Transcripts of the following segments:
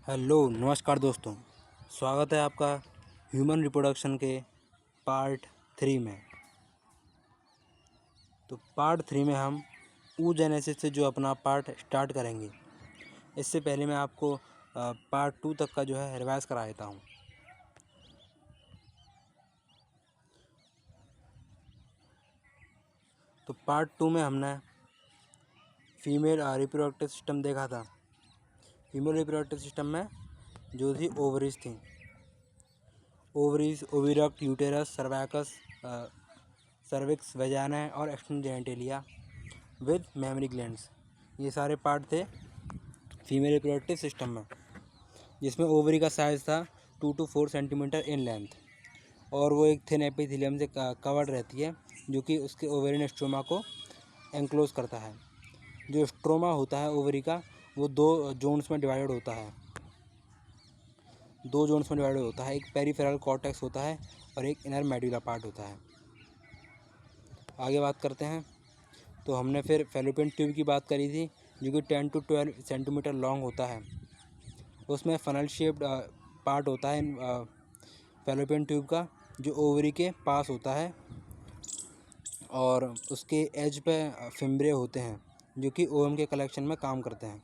Hello नमस्कार दोस्तों। स्वागत है आपका ह्यूमन रिप्रोडक्शन के पार्ट 3 में। तो पार्ट 3 में हम oogenesis से जो अपना पार्ट स्टार्ट करेंगे। इससे पहले मैं आपको पार्ट 2 तक का जो है रिवाइज करा देता हूँ। तो पार्ट 2 में हमने फीमेल रिप्रोडक्टिव सिस्टम देखा था। फीमेल रिप्रोडक्टिव सिस्टम में जो थी ओवरीज थी, ovaries, oviduct, uterus, cervix, vagina और external genitalia with mammary glands. ये सारे पार्ट थे फीमेल रिप्रोडक्टिव सिस्टम में, जिसमें ओवरी का साइज़ था 2 to 4 सेंटीमीटर इन लेंथ, और वो एक थिन एपिथेलियम से कवर्ड रहती है, जो कि उसके ओवेरियन स्ट्रोमा को एंक्लोज करता है। जो स्ट्रोमा होता है ओवरी का, वो दो जोन्स में डिवाइडेड होता है। एक पेरिफेरल कॉर्टेक्स होता है और एक इनर मेडुला पार्ट होता है। आगे बात करते हैं। तो हमने फिर फैलोपियन ट्यूब की बात करी थी, जो कि 10 to 12 सेंटीमीटर लॉन्ग होता है। उसमें फनल शेप्ड पार्ट होता है फैलोपियन ट्यूब का, जो ओवरी के पास होता है, और उसके एज पे फिम्ब्रे होते हैं, जो कि ओवम के कलेक्शन में काम करते हैं।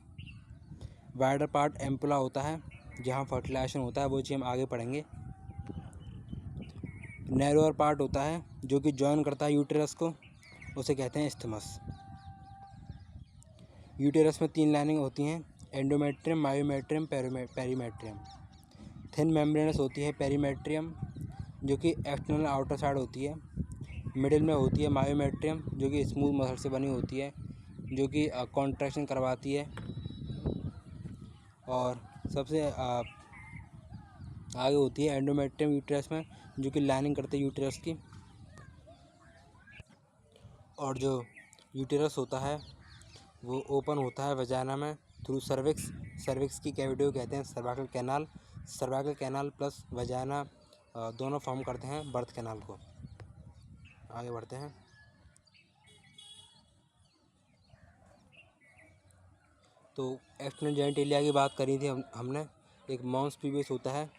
वाइडर पार्ट एम्पुला होता है, जहाँ फर्टिलाइजेशन होता है, वो चीज़ हम आगे पढ़ेंगे। नैरोअर पार्ट होता है, जो कि जॉइन करता है यूटेरस को, उसे कहते हैं इस्थमस। यूटेरस में 3 लाइनिंग होती हैं, endometrium, myometrium, perimetrium. Thin membranes होती है पेरीमेट्रियम, जो कि एक्सटर्नल आउटर साइड होती है। मिडिल में होती है मायोमेट्रियम, जो कि स्मूथ मसल से बनी होती है, जो कि कॉन्ट्रैक्शन करवाती है। और सबसे आगे होती है एंडोमेट्रियम यूटेरस में, जो कि लाइनिंग करती है यूटेरस की। और जो यूटेरस होता है वो ओपन होता है वजाना में थ्रू सर्विक्स की कैविटी को कहते हैं सर्वाइकल कैनाल प्लस वजाना दोनों फॉर्म करते हैं बर्थ कैनाल को। आगे बढ़ते हैं। तो एक्सटर्नल जेनिटेलिया की बात करी थी हमने। एक मॉन्स प्यूबिस होता है,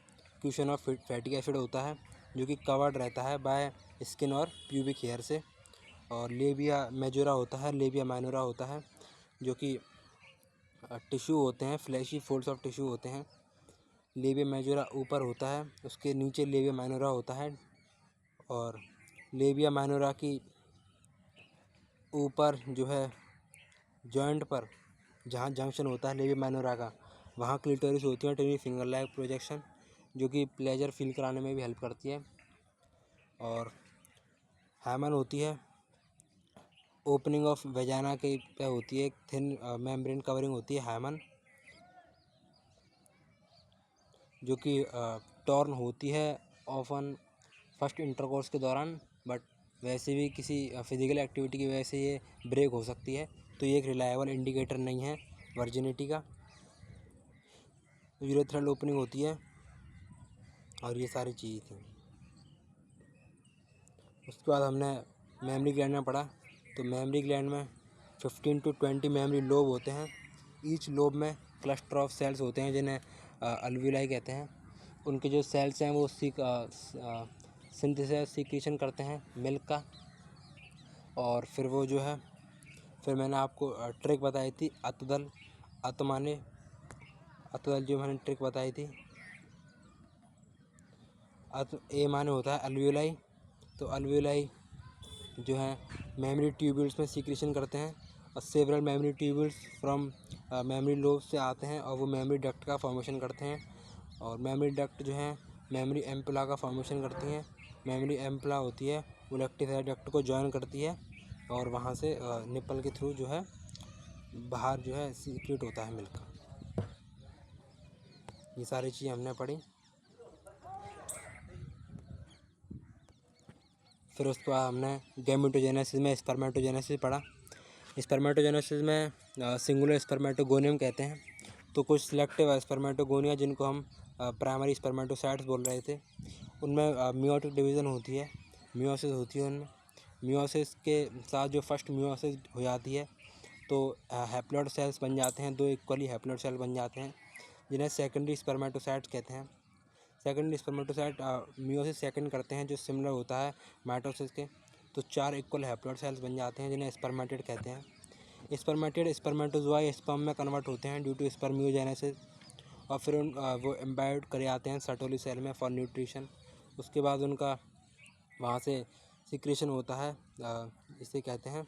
क्यूशन ऑफ फैटी एसिड होता है, जो कि कवर्ड रहता है बाय स्किन और प्यूबिक हेयर से। और लेबिया मेजोरा होता है, लेबिया माइनोरा होता है, जो कि टिश्यू होते हैं, फ्लैशी फोल्ड्स ऑफ टिश्यू होते हैं। लेबिया मेजोरा ऊपर होता है, उसके नीचे लेबिया माइनोरा होता है, और लेबिया माइनोरा की ऊपर जो है जॉइंट पर जहाँ जंक्शन होता है लेबिया माइनोरा का, वहाँ क्लिटोरिस होती है, टिनी फिंगर लाइक प्रोजेक्शन, जो कि प्लेजर फील कराने में भी हेल्प करती है। और हाइमन होती है, ओपनिंग ऑफ वेजाना के पे होती है, एक थिन मेम्ब्रेन कवरिंग होती है हाइमन, जो कि टॉर्न होती है ऑफन फर्स्ट इंटरकोर्स के दौरान, बट वैसे भी किसी फिजिकल एक्टिविटी की वजह से ये ब्रेक हो सकती है। तो ये एक रिलायबल इंडिकेटर नहीं है वर्जिनिटी का। यूरेथ्रल ओपनिंग होती है, और ये सारी चीज़ें थी। उसके बाद हमने मेमरी ग्लैंड में पढ़ा। तो मेमरी ग्लैंड में 15 to 20 मेमरी लोब होते हैं। ईच लोब में क्लस्टर ऑफ सेल्स होते हैं, जिन्हें अल्विलाई कहते हैं। उनके जो सेल्स हैं वो सिंथेसिस सीक्रेशन करते हैं मिल्क का। और फिर वो जो है, फिर मैंने आपको ट्रिक बताई थी अतदल जो मैंने ट्रिक बताई थी। ए माने होता है अल्वियोलाई। तो अल्वियोलाई जो है मेमरी ट्यूब्यूल्स में सीक्रेशन करते हैं, और several memory tubules from memory lobe से आते हैं, और वो मेमरी डक्ट का फॉर्मेशन करते हैं। और मेमरी डक्ट जो है मेमरी एम्पुला का फॉर्मेशन करती हैं। मेमरी एम्पुला होती है, वो लेक्टिफाइड डक्ट को जॉइन करती है, और वहाँ से निपल के थ्रू जो है बाहर जो है सीक्रेट होता है मिल्क। ये सारी चीज़ें हमने पढ़ी। फिर उसके बाद हमने गैमेटोजेनेसिस में स्पर्मेटोजेनेसिस पढ़ा। स्पर्मेटोजेनेसिस में सिंगुलर स्पर्मेटोगोनियम कहते हैं। तो कुछ सिलेक्टिव स्पर्मेटोगोनिया, जिनको हम प्राइमरी स्पर्मेटोसाइट्स बोल रहे थे, उनमें मियोटिक डिवीज़न होती है, मियोसिस होती है उनमें। मियोसिस के साथ जो फर्स्ट मियोसिस हो जाती है, तो हैप्लॉइड सेल्स बन जाते हैं, 2 इक्वली हैप्लॉइड सेल बन जाते हैं। जिन्हें सेकेंडरी स्पर्मेटोसाइट्स कहते हैं। सेकेंडरी स्पर्मेटोसाइट मियोसिस सेकंड करते हैं, जो सिमिलर होता है माइटोसिस के। तो 4 इक्वल हैप्लॉइड सेल्स बन जाते हैं, जिन्हें स्पर्मेटेड कहते हैं। स्पर्मेटेड स्पर्मेटोजोआ स्पर्म में कन्वर्ट होते हैं ड्यू टू स्पर्मियोजेनेसिस, और फिर वो एम्बाइड करे आते हैं सर्टोली सेल में फॉर न्यूट्रिशन। उसके बाद उनका वहाँ से सिक्रेशन होता है, इसे कहते हैं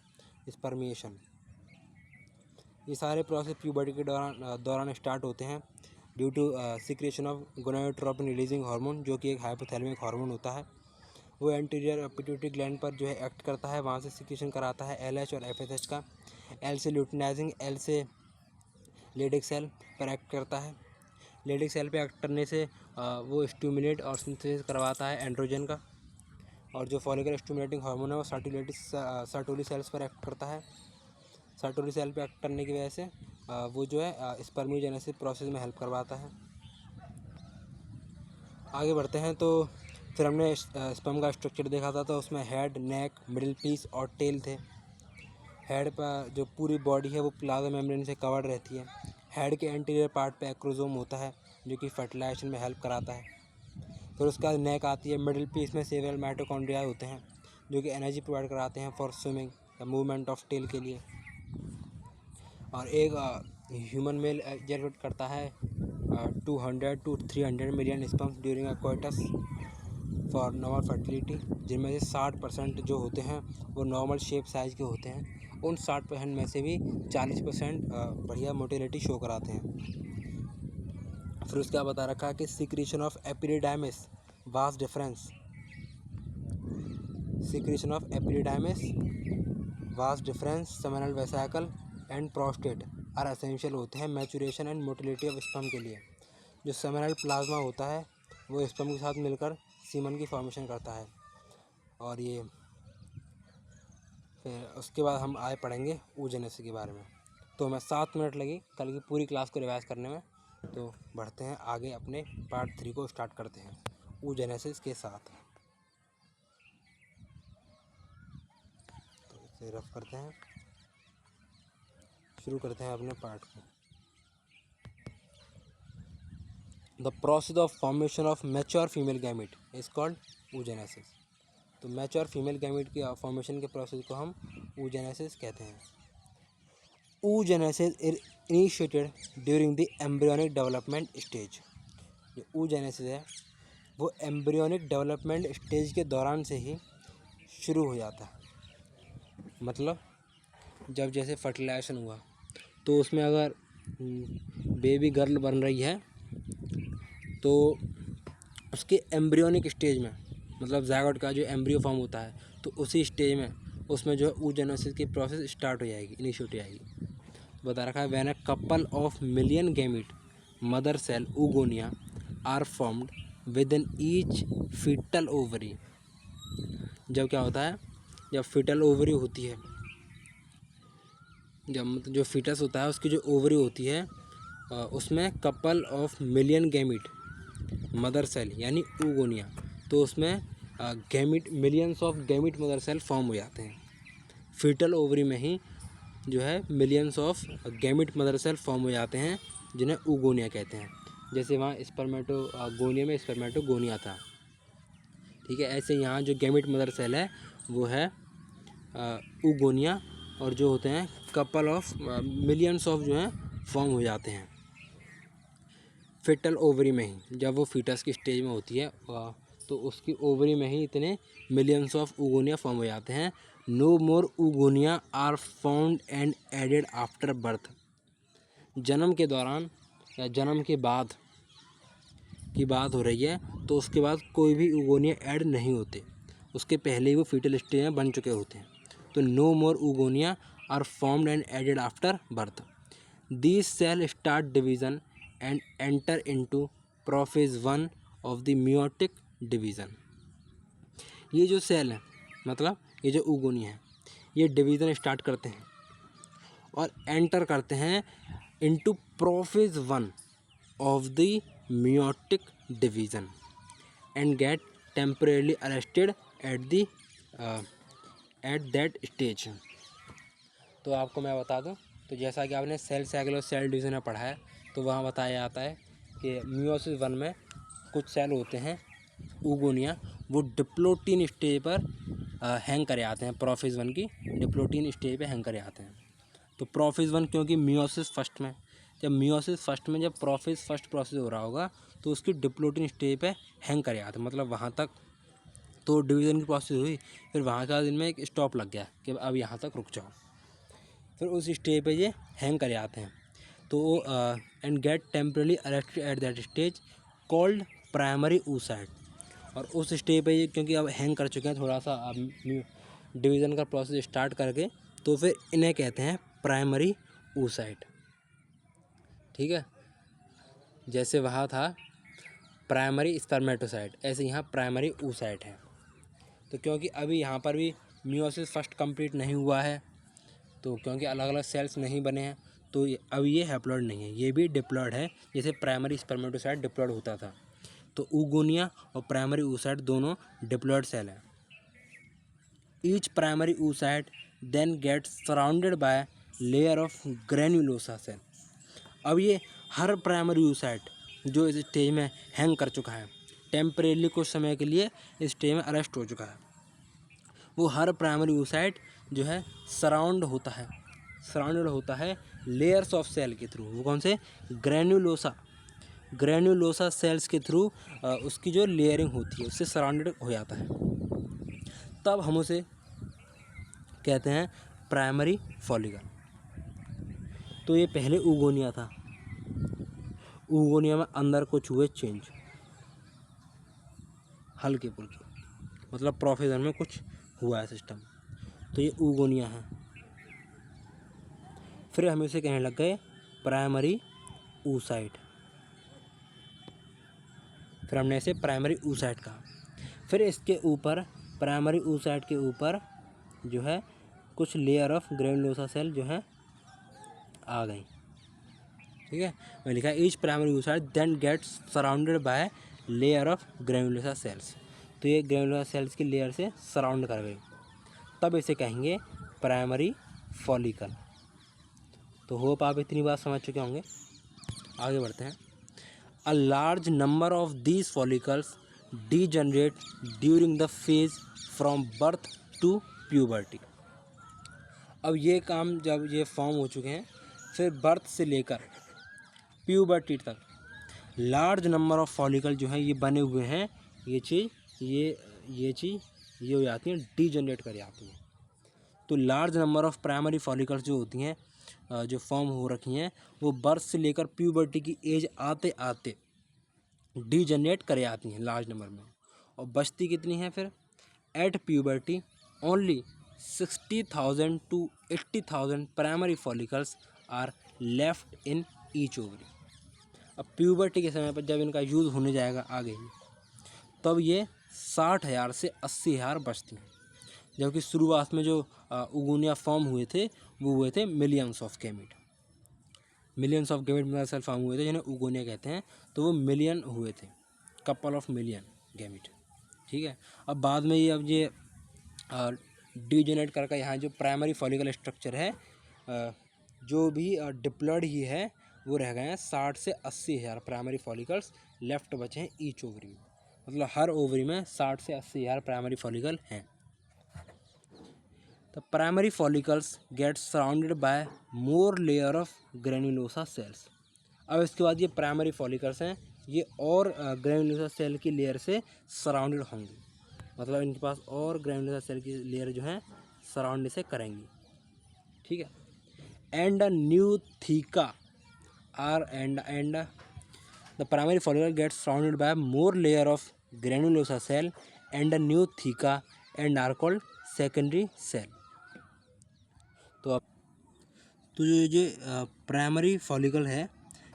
स्पर्मिएशन। ये सारे प्रोसेस प्यूबर्टी के दौरान स्टार्ट होते हैं due to secretion of gonadotropin releasing hormone, जो कि एक हाइपोथैलेमिक हार्मोन होता है। वो एंटीरियर पिट्यूटरी ग्लैंड पर जो है एक्ट करता है, वहाँ से सिक्रेशन कराता है LH और FSH का। L से ल्यूटिनाइजिंग, L से लेडिक सेल पर एक्ट करता है। लेडिक सेल पे एक्ट करने से वो स्टिमुलेट और सिंथेसिस करवाता है एंड्रोजन का। और जो फॉलिकल स्टिमुलेटिंग हार्मोन है वो सर्टोली सेल्स पर एक्ट करता है। सर्टोली सेल पे एक्ट करने की वजह से वो जो है स्पर्मियोजेनेसिस प्रोसेस में हेल्प करवाता है। आगे बढ़ते हैं तो फिर हमने स्पर्म का स्ट्रक्चर देखा था, तो उसमें हेड, नेक, मिडिल पीस और टेल थे। हेड पर जो पूरी बॉडी है वो प्लाज्मा मेम्ब्रेन से कवर्ड रहती है। हेड के एंटीरियर पार्ट पे एक्रोसोम होता है, जो कि फर्टिलाइजेशन में हेल्प कराता है। फिर उसके बाद नेक आती है। मिडिल पीस में सेवरल माइटोकॉन्ड्रिया होते हैं, जो कि एनर्जी प्रोवाइड कराते हैं फॉर स्विमिंग या मूवमेंट ऑफ टेल के लिए। और एक ह्यूमन मेल एजर्ट करता है 200 to 300 million sperms during a coitus for normal fertility, जिनमें से 60% जो होते हैं वो नॉर्मल शेप साइज़ के होते हैं। उन 60% में से भी 40% बढ़िया मोटिलिटी शो कराते हैं। फिर उसका बता रखा है कि secretion of epididymis vas deferens, secretion of epididymis vas deferens, seminal vesicle and prostate are essential होते हैं maturation and motility of sperm के लिए। जो सेमिनल प्लाज्मा होता है वो स्पर्म के साथ मिलकर सीमन की फॉर्मेशन करता है। और ये फिर उसके बाद हम आए पढ़ेंगे oogenesis के बारे में। तो हमें 7 मिनट लगी कल की पूरी क्लास को रिवाइज करने में। तो बढ़ते हैं आगे, अपने पार्ट 3 को स्टार्ट करते हैं oogenesis के साथ। तो इसे रफ करते हैं, शुरू करते हैं अपने पार्ट को। The process of formation of mature female gamete is called oogenesis। तो मैच्योर फीमेल गैमेट की फॉर्मेशन के प्रोसेस को हम oogenesis कहते हैं। oogenesis is initiated during the embryonic development stage। जो oogenesis है वो एम्ब्रियोनिक डेवलपमेंट स्टेज के दौरान से ही शुरू हो जाता है। मतलब जब जैसे फर्टिलाइजेशन हुआ तो उसमें अगर बेबी गर्ल बन रही है तो उसके एम्ब्रियोनिक स्टेज में, मतलब ज़ायगोट का जो एम्ब्रियो फॉर्म होता है, तो उसी स्टेज में उसमें जो है oogenesis की प्रोसेस स्टार्ट हो जाएगी, इनिशिएट हो जाएगी। बता रखा है when a couple of million gamete mother cell oogonia are formed within each foetal ovary. जब क्या होता है, जब फीटल ओवरी होती है, जब मतलब जो फीटस होता है उसकी जो ओवरी होती है उसमें couple of million gamete mother cell यानी oogonia, तो उसमें gamete millions of gamete mother cell form हो जाते हैं। फीटल ओवरी में ही जो है millions of gamete mother cell form हो जाते हैं, जिन्हें oogonia कहते हैं। जैसे वहाँ स्पर्मेटोगोनिया में स्पर्मेटोगोनिया था, ठीक है। ऐसे यहाँ जो गैमेट मदर सेल है वो है oogonia, और जो होते हैं कपल ऑफ मिलियंस ऑफ जो हैं फॉर्म हो जाते हैं फिटल ओवरी में ही। जब वो फीटस की स्टेज में होती है तो उसकी ओवरी में ही इतने मिलियंस ऑफ oogonia फॉर्म हो जाते हैं। No more oogonia are found and added after birth. जन्म के दौरान या जन्म के बाद की बात हो रही है तो उसके बाद कोई भी oogonia ऐड नहीं होते, उसके पहले ही वो फीटल स्टेज में बन चुके होते हैं। तो no more oogonia are formed and added after birth. These cell start division and enter into prophase 1 of the meiotic division. ये जो सेल है, मतलब ये जो oogonia है, ये डिवीज़न स्टार्ट करते हैं और एंटर करते हैं into prophase 1 of the meiotic division and get temporarily arrested at that stage. तो आपको मैं बता दूं, तो जैसा कि आपने सेल साइकिल और सेल डिवीज़न में पढ़ा है, तो वहाँ बताया जाता है कि मियोसिस 1 में कुछ सेल होते हैं ऊगोनिया, वो डिप्लोटीन स्टेज पर हैंग करे आते हैं। प्रोफेज 1 की डिप्लोटीन स्टेज पे हैंग करे आते हैं। तो प्रोफेज 1 क्योंकि मियोसिस फर्स्ट में, जब प्रोफेज फर्स्ट प्रोसेस हो रहा होगा तो उसकी डिप्लोटीन स्टेज पे हैंग करे आते हैं, मतलब वहाँ तक तो डिवीज़न की प्रोसेस हुई, फिर वहाँ का इनमें एक स्टॉप लग गया कि अब यहाँ तक रुक जाओ, फिर उस स्टेज पे ये हैंग करे आते हैं। तो and get temporarily arrested at that stage called primary oocyte। और उस स्टेज पे ये क्योंकि अब हैंग कर चुके हैं थोड़ा सा, अब डिवीज़न का प्रोसेस स्टार्ट करके, तो फिर इन्हें कहते हैं प्राइमरी oocyte। ठीक है, जैसे वहाँ था प्राइमरी स्पर्मेटोसाइट, ऐसे यहाँ प्राइमरी oocyte है। तो क्योंकि अभी यहाँ पर भी मियोसिस फर्स्ट कंप्लीट नहीं हुआ है, तो क्योंकि अलग अलग सेल्स नहीं बने हैं, तो अब ये हैप्लॉइड नहीं है, ये भी डिप्लॉइड है, जैसे प्राइमरी स्पर्मेटोसाइट डिप्लॉइड होता था। तो ऊगोनिया और प्राइमरी oocyte दोनों डिप्लॉइड सेल हैं। Each primary oocyte then gets surrounded by layer of granulosa cell. अब ये हर प्राइमरी oocyte जो इस स्टेज में हैंग कर चुका है, टेम्परेली कुछ समय के लिए इस स्टेज में अरेस्ट हो चुका है, वो हर प्राइमरी oocyte जो है सराउंडेड होता है लेयर्स ऑफ सेल के थ्रू। वो कौन से? ग्रेन्युलोसा सेल्स के थ्रू उसकी जो लेयरिंग होती है उससे सराउंडेड हो जाता है। तब हम उसे कहते हैं प्राइमरी फॉलिकल। तो ये पहले ऊगोनिया था, ऊगोनिया में अंदर कुछ हुए चेंज, हल्के फुल्के, मतलब प्रोफेजन में कुछ हुआ है सिस्टम, तो ये ऊगोनिया है। फिर हम इसे कहने लग गए प्राइमरी oocyte, फिर हमने इसे प्राइमरी oocyte कहा। फिर इसके ऊपर प्राइमरी oocyte के ऊपर जो है कुछ लेयर ऑफ ग्रेन्युलोसा सेल जो है आ गई। ठीक है, मैं लिखा each primary oocyte then gets surrounded by layer of granulosa cells. तो ये ग्रेन्युलोसा सेल्स की लेयर से सराउंड कर गई, तब इसे कहेंगे प्राइमरी फॉलिकल। तो होप आप इतनी बात समझ चुके होंगे। आगे बढ़ते हैं। A large number of these follicles degenerate during the phase from birth to puberty. अब ये काम जब ये फॉर्म हो चुके हैं, फिर बर्थ से लेकर प्यूबर्टी तक लार्ज नंबर ऑफ फॉलिकल जो है ये बने हुए हैं, ये चीज़ ये हो जाती हैं, डीजनरेट कर जाती हैं। तो large number of primary follicles जो होती हैं, जो फॉर्म हो रखी हैं, वो बर्थ से लेकर प्यूबर्टी की एज आते आते डीजनरेट कर जाती हैं लार्ज नंबर में। और बचती कितनी हैं फिर? At puberty only 60,000 to 80,000 primary follicles are left in each ovary. अब प्यूबर्टी के समय पर जब इनका यूज़ होने जाएगा आगे, तब ये 60,000 से 80,000 बचती हैं, जबकि शुरुआत में जो ऊगोनिया फॉर्म हुए थे वो हुए थे मिलियंस ऑफ गैमेट में सेल फॉर्म हुए थे, जिन्हें ऊगोनिया कहते हैं। तो वो मिलियन हुए थे, कपल ऑफ मिलियन गैमेट। ठीक है, अब बाद में ये डीजेनेट करके यहाँ जो प्राइमरी फॉलिकल स्ट्रक्चर है, जो भी डिप्लॉइड ही है, वो रह गए हैं 60 से 80,000 प्राइमरी फॉलिकल्स लेफ्ट बचे हैं ईच ओवरी में। मतलब हर ओवरी में 60 से 80,000 प्राइमरी फॉलिकल हैं। The primary follicles get surrounded by more layer of granulosa cells। अब इसके बाद ये प्राइमरी फॉलिकल्स हैं, ये और ग्रेनुलोसा सेल की लेयर से सराउंडेड होंगी, मतलब इनके पास और ग्रेनुलोसा सेल की लेयर जो है सराउंड से करेंगी। ठीक है, and a new theca are and the primary follicle gets surrounded by more layer of granulosa cell and a new theca and are called secondary cell. तो जो प्राइमरी फॉलिकल है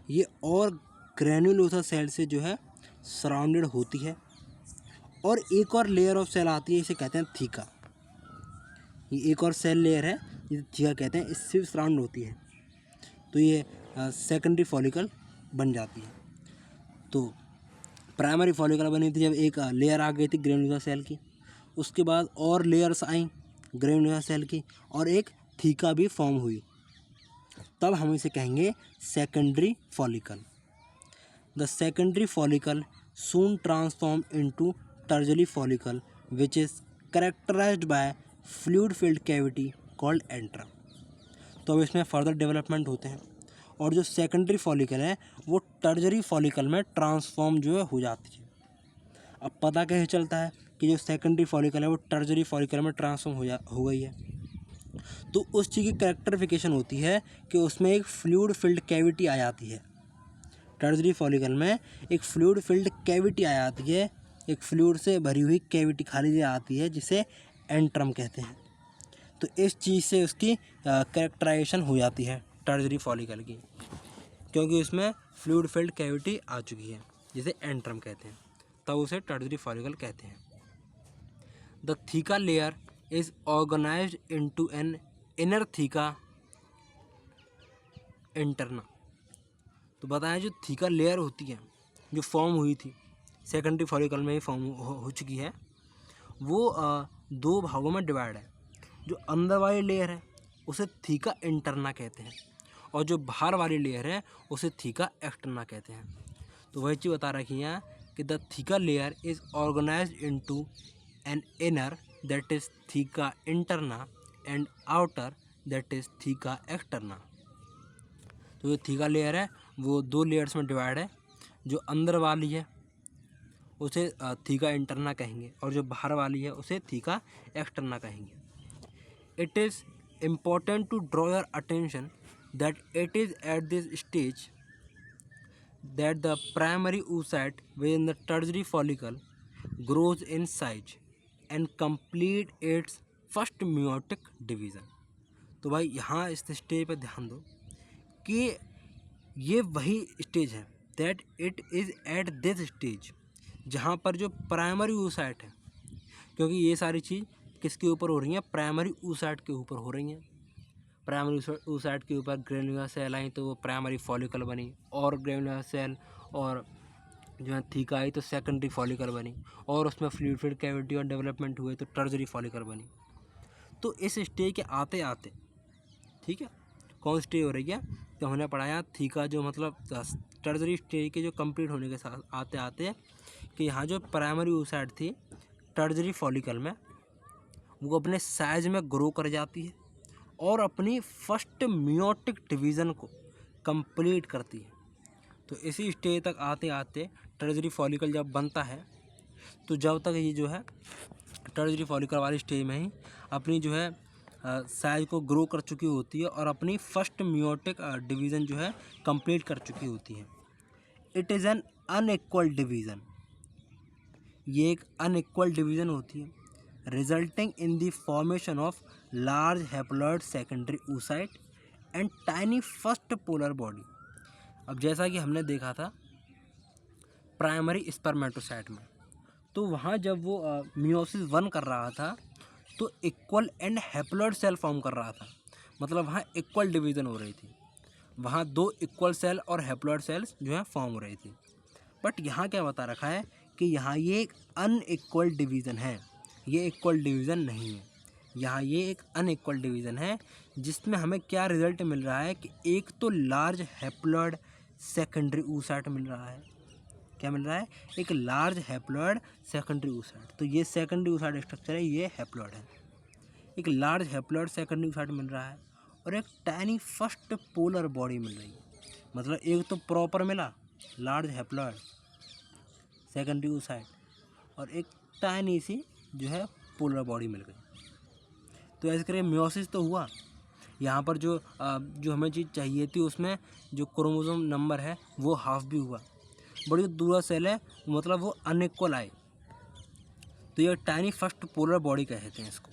ये और ग्रेनुलोसा सेल से जो है सराउंडेड होती है, और एक और लेयर ऑफ सेल आती है, इसे कहते हैं थीका। ये एक और सेल लेयर है जिसे थीका कहते हैं, इससे सराउंड होती है, तो ये सेकेंडरी फॉलिकल बन जाती है। तो प्राइमरी फॉलिकल बनी थी जब एक लेयर आ गई थी ग्रेनुलोसा सेल की, उसके बाद और लेयर्स आई ग्रेनुलोसा सेल की, और एक थीका भी फॉर्म हुई। तब हम इसे कहेंगे secondary follicle. The secondary follicle soon transform into tertiary follicle which is characterized by fluid filled cavity called antrum। तो अब इसमें फर्दर डेवलपमेंट होते हैं और जो सेकेंडरी फॉलिकल है वो टर्जरी फॉलिकल में ट्रांसफॉर्म जो है हो जाती है। अब पता कैसे चलता है कि जो सेकेंडरी फॉलिकल है वो टर्जरी फॉलिकल में ट्रांसफॉर्म हो गई है? तो उस चीज़ की कैरेक्टरिफिकेशन होती है कि उसमें एक फ्लूइड फिल्ड कैविटी आ जाती है। टर्जरी फॉलिकल में एक फ्लूइड फिल्ड कैविटी आ जाती है, एक फ्लूइड से भरी हुई कैविटी खाली जगह आती है जिसे एंट्रम कहते हैं। तो इस चीज़ से उसकी कैरेक्टराइजेशन हो जाती है टर्जरी फॉलिकल की, क्योंकि उसमें फ्लूइड फिल्ड कैविटी आ चुकी है जिसे एंट्रम कहते हैं, तब उसे टर्जरी फॉलिकल कहते हैं। The theca layer is organised into an inner theca interna. तो बताएं जो थीका लेयर होती है जो फॉर्म हुई थी सेकेंडरी फॉलिकल में ही फॉर्म हो चुकी है, वो दो भागों में डिवाइड है। जो अंदर वाली लेयर है उसे थीका इंटरना कहते हैं और जो बाहर वाली लेयर है उसे थीका एक्सटर्ना कहते हैं। तो वही चीज़ बता रखी है कि the theca layer is organised into an inner that is theca interna and outer that is theca externa. तो जो थीका लेयर है वो दो लेयर्स में डिवाइड है। जो अंदर वाली है उसे थीका इंटरना कहेंगे और जो बाहर वाली है उसे थीका एक्सटर्ना कहेंगे। It is important to draw your attention that it is at this stage that the primary oocyte within the tertiary follicle grows in size and complete its first meiotic division। तो भाई यहाँ इस stage पर ध्यान दो कि ये वही स्टेज है that it is at this stage जहाँ पर जो प्राइमरी oocyte है, क्योंकि ये सारी चीज़ किसके ऊपर हो रही है? प्राइमरी oocyte के ऊपर हो रही हैं। प्राइमरी oocyte के ऊपर ग्रेनुलर सेल आई तो वो प्राइमरी फॉलिकल बनी, और ग्रेनुलर सेल और जो है थीका आई तो सेकेंडरी फॉलिकल बनी, और उसमें फ्लूइड फिल्ड कैविटी और डेवलपमेंट हुए तो टर्जरी फॉलिकल बनी। तो इस स्टेज के आते आते, ठीक है, कौन स्टेज हो रही है? तो हमने पढ़ाया थीका जो मतलब टर्जरी स्टेज के जो कंप्लीट होने के साथ आते आते कि यहाँ जो प्राइमरी oocyte थी टर्जरी फॉलिकल में वो अपने साइज में ग्रो कर जाती है और अपनी फर्स्ट मियोटिक डिवीज़न को कंप्लीट करती है। तो इसी स्टेज तक आते आते टर्जरी फॉलिकल जब बनता है तो जब तक ये जो है टर्जरी फॉलिकल वाली स्टेज में ही अपनी जो है साइज को ग्रो कर चुकी होती है और अपनी फर्स्ट मियोटिक डिवीज़न जो है कंप्लीट कर चुकी होती है। It is an unequal division, ये एक अनइक्वल डिवीज़न होती है resulting in the formation of large haploid secondary oocyte and tiny first polar body. अब जैसा कि हमने देखा था प्राइमरी स्पर्मेटोसाइट में, तो वहाँ जब वो मियोसिस 1 कर रहा था तो equal and haploid cell form कर रहा था, मतलब वहाँ इक्वल डिवीज़न हो रही थी, वहाँ दो इक्वल सेल और हैप्लॉइड सेल्स जो है फॉर्म हो रही थी। बट यहाँ क्या बता रखा है कि यहाँ ये एक अनइक्वल डिवीज़न है, ये इक्वल डिवीज़न नहीं है, यहाँ ये एक अनइक्वल डिवीज़न है जिसमें हमें क्या रिजल्ट मिल रहा है कि एक तो लार्ज हैप्लॉइड सेकेंडरी oocyte मिल रहा है। क्या मिल रहा है? एक लार्ज हैप्लॉइड सेकेंडरी oocyte। तो ये सेकेंडरी oocyte स्ट्रक्चर है, ये हैप्लॉइड है। एक लार्ज हैप्लॉइड सेकेंडरी oocyte मिल रहा है और एक टाइनी फर्स्ट पोलर बॉडी मिल रही है। मतलब एक तो प्रॉपर मिला लार्ज हैप्लॉइड सेकेंडरी oocyte और एक टाइनी सी जो है पोलर बॉडी मिल गई। तो ऐसे करके मियोसिस तो हुआ, यहाँ पर जो हमें चीज़ चाहिए थी उसमें जो क्रोमोसोम नंबर है वो हाफ भी हुआ, बड़ी दूसरा सेल है मतलब वो अनइक्वल आए, तो ये टाइनी फर्स्ट पोलर बॉडी कहते हैं इसको।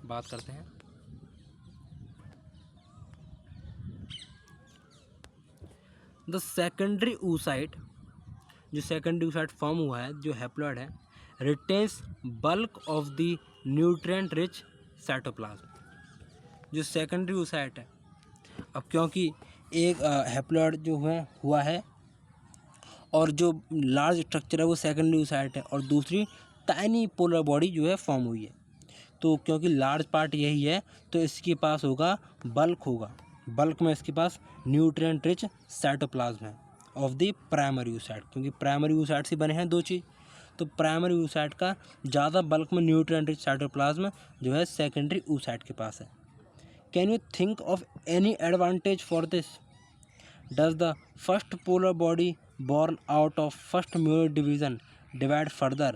बात करते हैं द सेकेंडरी oocyte, जो सेकेंडरी oocyte फॉर्म हुआ है जो हैप्लॉइड है, retains bulk of the nutrient rich cytoplasm. जो सेकेंडरी oocyte है, अब क्योंकि एक हैप्लॉइड जो हुआ है और जो लार्ज स्ट्रक्चर है वो सेकेंडरी oocyte है और दूसरी टाइनी पोलर बॉडी जो है फॉर्म हुई है, तो क्योंकि लार्ज पार्ट यही है तो इसके पास होगा बल्क में इसके पास न्यूट्रिएंट रिच साइटोप्लाज्म है ऑफ द प्राइमरी oocyte, क्योंकि प्राइमरी oocyte से बने हैं दो चीज़। तो प्राइमरी oocyte का ज़्यादा बल्क में न्यूट्रिएंट रिच साइटोप्लाज्म जो है सेकेंडरी oocyte के पास है। Can you think of any advantage for this? Does the first polar body born out of first muir division divide further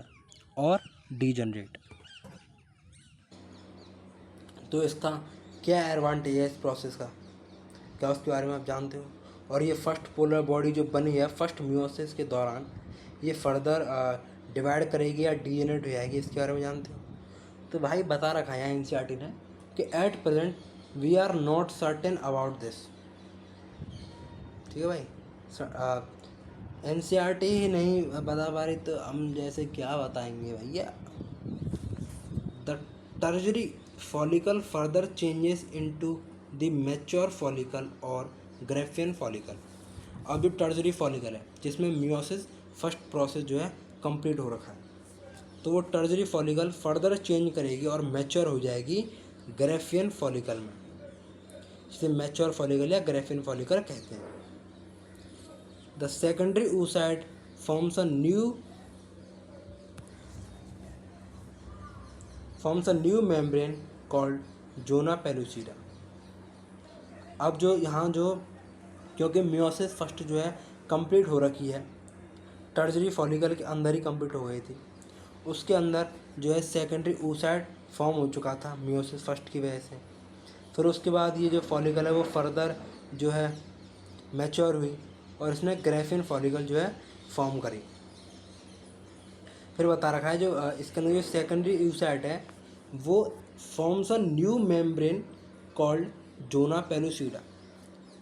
और degenerate? तो इसका क्या एडवांटेज है इस प्रोसेस का, क्या उसके बारे में आप जानते हो? और ये फर्स्ट पोलर बॉडी जो बनी है फर्स्ट म्यूसिस के दौरान ये फर्दर डिवाइड करेगी या डीजेनरेट हो जाएगी, इसके बारे में जानते हो? तो भाई बता रखा है यहाँ एनसीईआरटी ने कि at present we are not certain about this. ठीक है भाई, एनसीईआरटी ही नहीं बता पा रही तो हम जैसे क्या बताएंगे भैया। The टर्जरी follicle further changes into the mature follicle और ग्रेफियन फॉलिकल। अब जो टर्जरी फॉलिकल है जिसमें मियोसिस फर्स्ट प्रोसेस जो है कंप्लीट हो रखा है, तो वो टर्जरी फॉलिकल फर्दर चेंज करेगी और मैच्योर हो जाएगी ग्रेफियन फॉलिकल में, जिसे मैच्योर फॉलिकल या ग्रेफियन फॉलिकल कहते हैं। The secondary oocyte forms a new membrane called zona pellucida। अब जो यहाँ जो क्योंकि मियोसिस फर्स्ट जो है कंप्लीट हो रखी है, टर्जरी फॉलिकल के अंदर ही कंप्लीट हो गई थी, उसके अंदर जो है सेकेंडरी oocyte फॉर्म हो चुका था मियोसिस फर्स्ट की वजह से। फिर उसके बाद ये जो फॉलिकल है वो फर्दर जो है मैच्योर हुई और इसने ग्रेफियन फॉलिकल जो है फॉर्म करी। फिर बता रखा है जो इसके अंदर जो सेकेंडरी oocyte है वो forms a new membrane called zona pellucida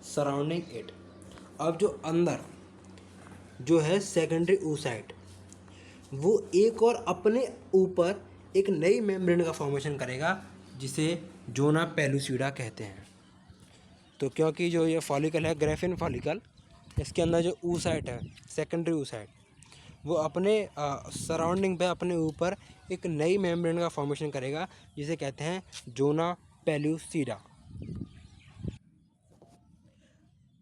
surrounding it. अब जो अंदर जो है सेकेंडरी oocyte वो एक और अपने ऊपर एक नई मेम्ब्रेन का फॉर्मेशन करेगा जिसे जोना पेलुसिडा कहते हैं। तो क्योंकि जो ये फॉलिकल है ग्रेफियन फॉलिकल, इसके अंदर जो oocyte है सेकेंडरी oocyte वो अपने सराउंडिंग पे अपने ऊपर एक नई मेम्ब्रेन का फॉर्मेशन करेगा जिसे कहते हैं zona pellucida.